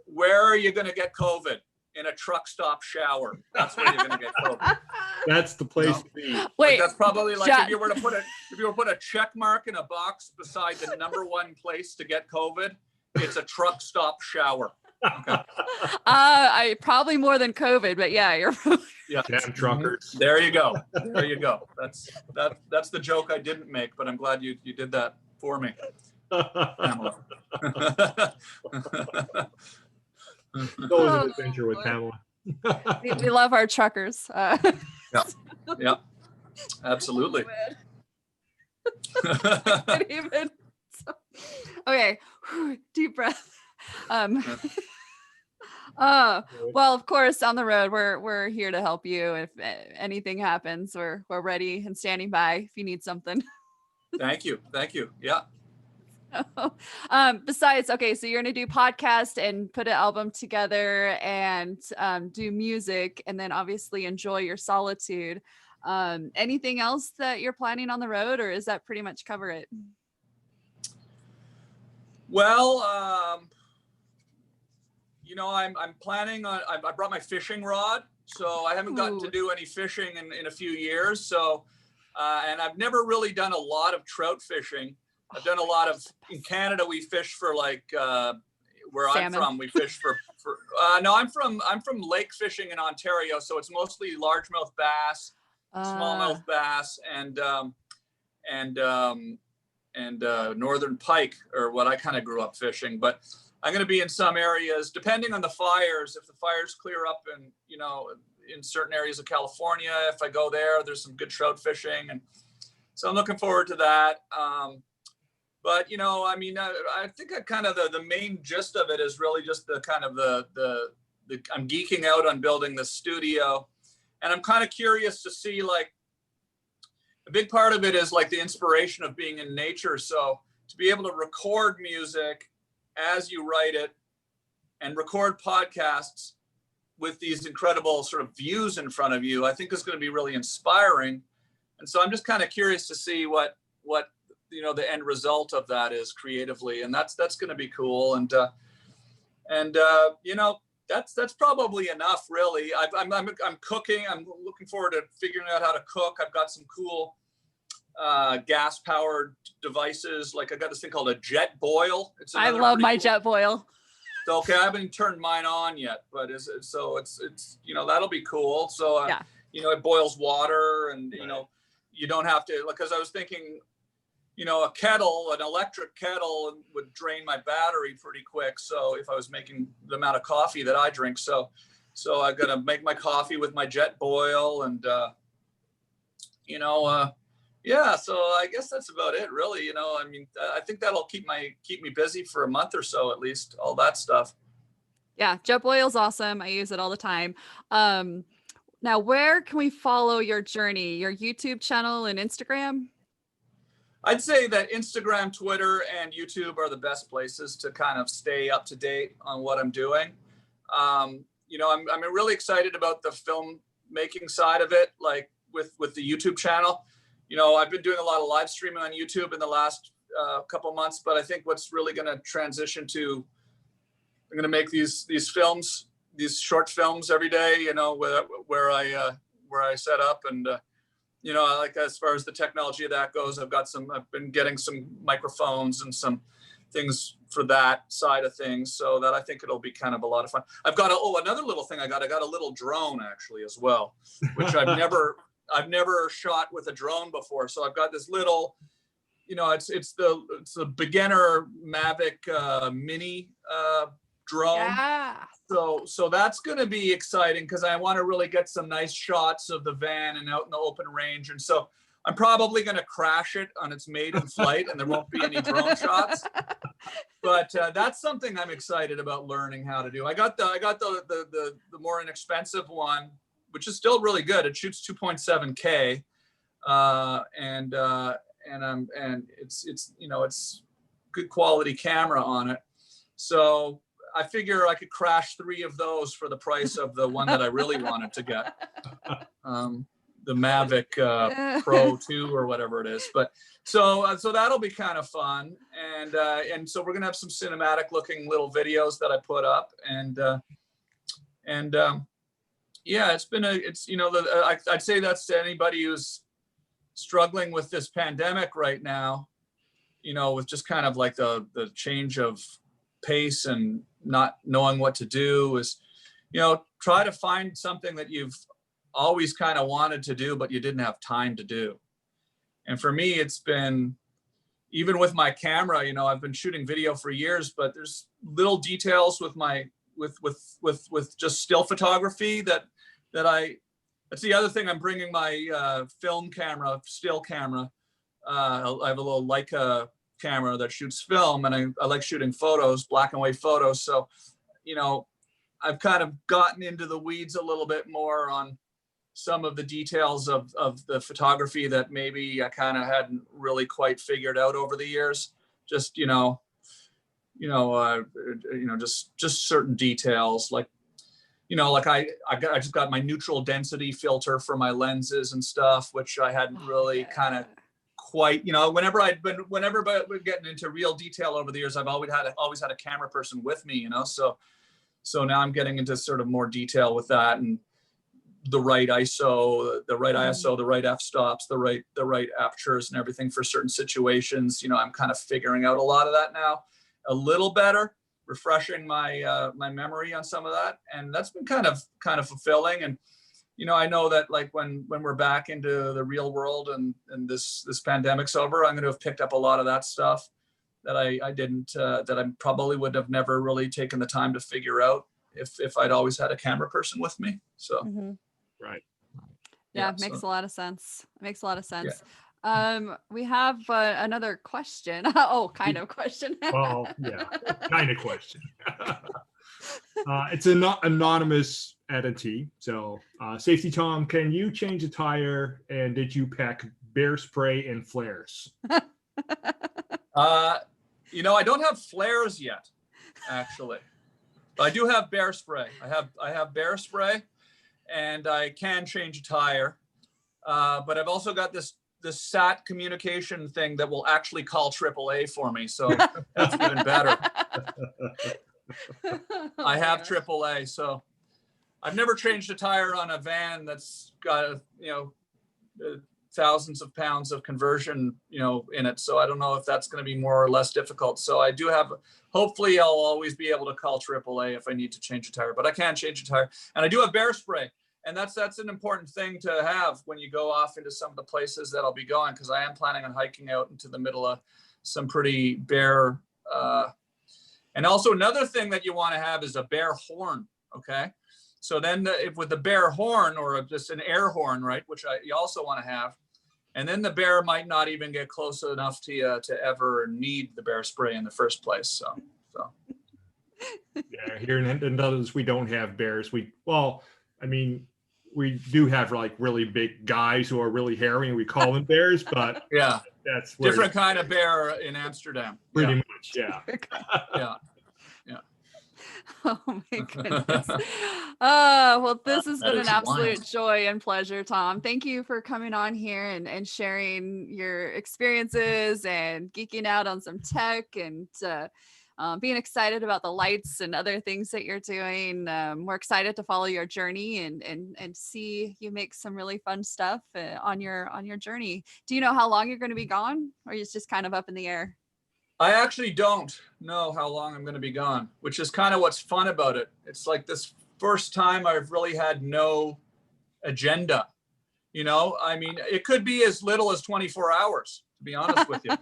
where are you going to get COVID? In a truck stop shower. That's where you're going to get COVID. That's the place to be. Wait, that's probably if you were to put a check mark in a box beside the number one place to get COVID, it's a truck stop shower. Okay. I probably more than COVID, but yeah, you're. Yeah. Damn truckers. There you go. That's the joke I didn't make, but I'm glad you did that for me. It's always an adventure with Pamela. We love our truckers. Yeah, absolutely. Okay, deep breath. Well, of course, on the road, we're here to help you. If anything happens, we're ready and standing by if you need something. Thank you. Yeah. Besides, okay, so you're gonna do podcast and put an album together and do music, and then obviously enjoy your solitude. Anything else that you're planning on the road, or is that pretty much cover it? Well, I'm planning on. I brought my fishing rod, so I haven't gotten to do any fishing in a few years. So, and I've never really done a lot of trout fishing. I've done a lot of, in Canada, we fish for where salmon. I'm from, we fish for no, I'm from lake fishing in Ontario. So it's mostly largemouth bass, smallmouth bass, and northern pike are what I kind of grew up fishing. But I'm going to be in some areas, depending on the fires. If the fires clear up in certain areas of California, if I go there's some good trout fishing. And so I'm looking forward to that. But, I think kind of the main gist of it is really just the kind of the I'm geeking out on building the studio, and I'm kind of curious to see a big part of it is the inspiration of being in nature. So to be able to record music as you write it and record podcasts with these incredible sort of views in front of you, I think is going to be really inspiring. And so I'm just kind of curious to see what the end result of that is creatively, and that's going to be cool. And that's probably enough, really. I'm cooking. I'm looking forward to figuring out how to cook. I've got some cool gas powered devices. I got this thing called a jet boil. I love my jet boil. Okay, I haven't turned mine on yet, but it's that'll be cool. So yeah. It boils water, and you don't have to, because I was thinking, a kettle, an electric kettle would drain my battery pretty quick. So if I was making the amount of coffee that I drink, so I got to make my coffee with my jet boil, and yeah. So I guess that's about it, really. I think that'll keep me busy for a month or so at least. All that stuff. Yeah, jet boil's awesome. I use it all the time. Now, where can we follow your journey? Your YouTube channel and Instagram? I'd say that Instagram, Twitter, and YouTube are the best places to kind of stay up to date on what I'm doing. You know, I'm really excited about the film making side of it, like with the YouTube channel. You know, I've been doing a lot of live streaming on YouTube in the last couple months, but I think what's really going to transition to, I'm going to make these films, these short films every day, you know, where I set up. And you know, like as far as the technology of that goes, I've been getting some microphones and some things for that side of things, so that I think it'll be kind of a lot of fun. I've got another little thing I got a little drone actually as well, which I've never shot with a drone before. So I've got this little, you know, it's a beginner Mavic mini drone. Yeah. So that's going to be exciting because I want to really get some nice shots of the van and out in the open range. And so I'm probably going to crash it on its maiden flight, and there won't be any drone shots. But that's something I'm excited about learning how to do. I got the more inexpensive one, which is still really good. It shoots 2.7K, and it's you know, it's good quality camera on it. So I figure I could crash 3 of those for the price of the one that I really wanted to get, the Mavic Pro 2 or whatever it is. But so that'll be kind of fun, and so we're gonna have some cinematic looking little videos that I put up, and yeah, it's you know, I'd say that's to anybody who's struggling with this pandemic right now, you know, with just kind of like the change of pace and not knowing what to do, is, you know, try to find something that you've always kind of wanted to do but you didn't have time to do. And for me, it's been, even with my camera, you know, I've been shooting video for years, but there's little details with my with just still photography that's the other thing. I'm bringing my film camera, still camera. I have a little Leica camera that shoots film, and I like shooting photos, black and white photos. So, you know, I've kind of gotten into the weeds a little bit more on some of the details of the photography that maybe I kind of hadn't really quite figured out over the years. Just, just certain details, like, you know, like I just got my neutral density filter for my lenses and stuff, which I hadn't really kind of quite, you know, whenever we're getting into real detail over the years, I've always had a camera person with me, you know, so now I'm getting into sort of more detail with that, and the right ISO, the right f-stops, the right apertures and everything for certain situations. You know, I'm kind of figuring out a lot of that now, a little better, refreshing my my memory on some of that, and that's been kind of fulfilling. And you know, I know that like when we're back into the real world and this pandemic's over, I'm going to have picked up a lot of that stuff that I didn't, that I probably would have never really taken the time to figure out if I'd always had a camera person with me. So, right. Yeah, makes a lot of sense. It makes a lot of sense. Yeah. We have another question. Oh, kind of question. Well, yeah, kind of question. It's an anonymous entity. So, Safety Tom, can you change a tire, and did you pack bear spray and flares? You know, I don't have flares yet, actually. But I do have bear spray. I have bear spray, and I can change a tire. But I've also got this SAT communication thing that will actually call AAA for me. So that's even better. I have AAA, so I've never changed a tire on a van that's got, you know, thousands of pounds of conversion, you know, in it. So I don't know if that's going to be more or less difficult. So I do have, hopefully I'll always be able to call AAA if I need to change a tire, but I can change a tire. And I do have bear spray. And that's an important thing to have when you go off into some of the places that I'll be going, because I am planning on hiking out into the middle of some pretty bare. And also another thing that you want to have is a bear horn. Okay. So then if with the bear horn, or just an air horn, right, which you also want to have, and then the bear might not even get close enough to you to ever need the bear spray in the first place. So. Yeah, here in Netherlands, we don't have bears. I mean, we do have like really big guys who are really hairy, and we call them bears, but Yeah. that's where Different kind of bear in Amsterdam. pretty much, yeah. Yeah. Oh my goodness. Well, this has That been is an absolute wild. joy and pleasure, Tom. Thank you for coming on here and sharing your experiences and geeking out on some tech and being excited about the lights and other things that you're doing. We're excited to follow your journey and see you make some really fun stuff on your journey. Do you know how long you're going to be gone, or is it just kind of up in the air? I actually don't know how long I'm going to be gone, which is kind of what's fun about it. It's like this first time I've really had no agenda. You know, I mean, it could be as little as 24 hours, to be honest with you.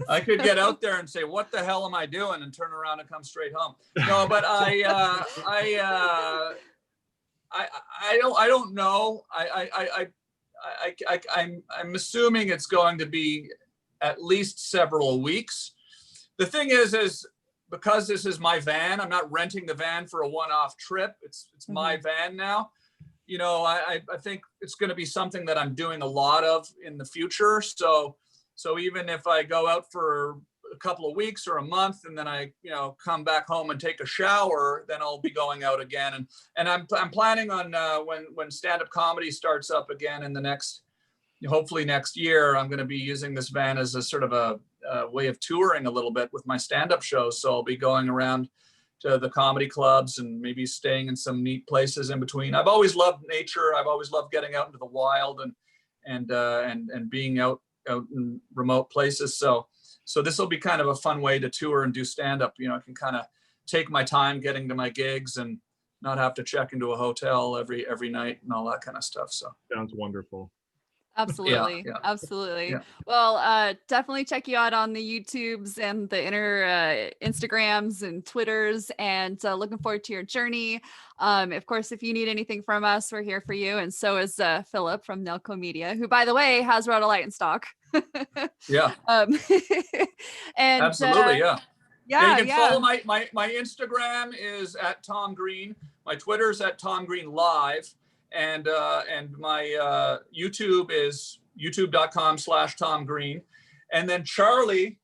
I could get out there and say, what the hell am I doing? And turn around and come straight home. No, but I don't know. I'm assuming it's going to be at least several weeks. The thing is because this is my van, I'm not renting the van for a one-off trip. It's my van now. You know, I think it's going to be something that I'm doing a lot of in the future. So even if I go out for a couple of weeks or a month and then I, you know, come back home and take a shower, then I'll be going out again. And I'm planning on when stand-up comedy starts up again in the hopefully next year, I'm going to be using this van as a sort of a way of touring a little bit with my stand-up shows. So I'll be going around to the comedy clubs and maybe staying in some neat places in between. I've always loved nature. I've always loved getting out into the wild and being out in remote places. So this will be kind of a fun way to tour and do stand-up. You know, I can kind of take my time getting to my gigs and not have to check into a hotel every night and all that kind of stuff. So sounds wonderful. Absolutely. Yeah. Absolutely. Yeah. Well, definitely check you out on the YouTubes and the Instagrams and Twitters, and looking forward to your journey. Of course, if you need anything from us, we're here for you. And so is Philip from Nelco Media, who, by the way, has Rotolight in stock. Yeah. And Absolutely. Yeah. Yeah. You can follow my Instagram is at Tom Green. My Twitter's at Tom Green Live. And my YouTube is youtube.com/Tom Green. And then Charlie,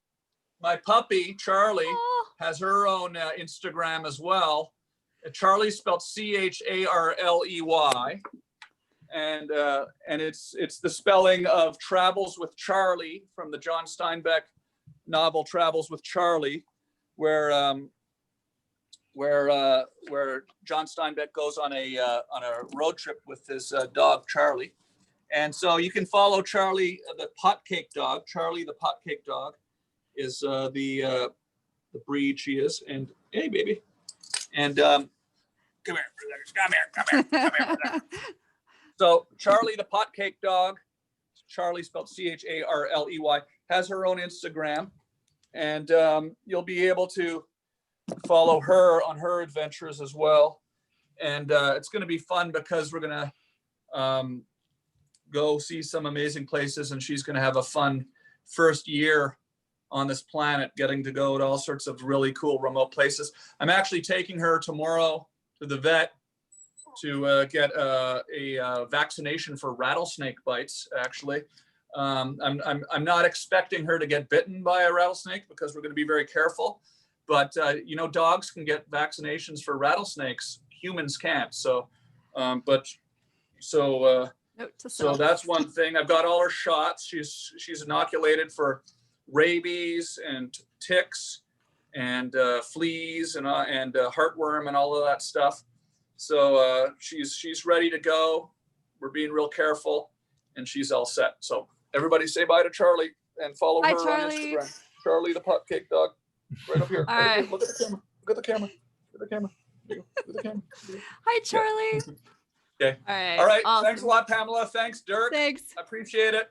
my puppy, Charlie, has her own Instagram as well. Charlie spelled CHARLEY. And it's the spelling of Travels with Charlie from the John Steinbeck novel Travels with Charlie, where John Steinbeck goes on a road trip with his dog Charlie, and so you can follow Charlie the Potcake dog. Charlie the Potcake dog is the breed she is, and hey baby, and come here. So Charlie the Potcake dog, Charlie spelled CHARLEY, has her own Instagram, and you'll be able to follow her on her adventures as well. And it's going to be fun because we're going to go see some amazing places, and she's going to have a fun first year on this planet, getting to go to all sorts of really cool remote places. I'm actually taking her tomorrow to the vet to get a vaccination for rattlesnake bites. Actually, I'm not expecting her to get bitten by a rattlesnake because we're going to be very careful. But you know, dogs can get vaccinations for rattlesnakes. Humans can't. So that's one thing. I've got all her shots. She's inoculated for rabies and ticks and fleas and heartworm and all of that stuff. So she's ready to go. We're being real careful, and she's all set. So everybody say bye to Charlie and follow her on Instagram. Charlie the Potcake dog. Right up here. All right. Here. Look at the camera. Look at the camera. Look at the camera. Look at the camera. Hi, Charlie. Yeah. Okay. All right. Awesome. Thanks a lot, Pamela. Thanks, Dirk. Thanks. I appreciate it.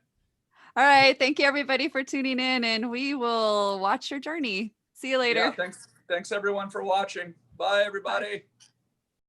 All right. Thank you, everybody, for tuning in, and we will watch your journey. See you later. Yeah, thanks, everyone, for watching. Bye, everybody. Bye.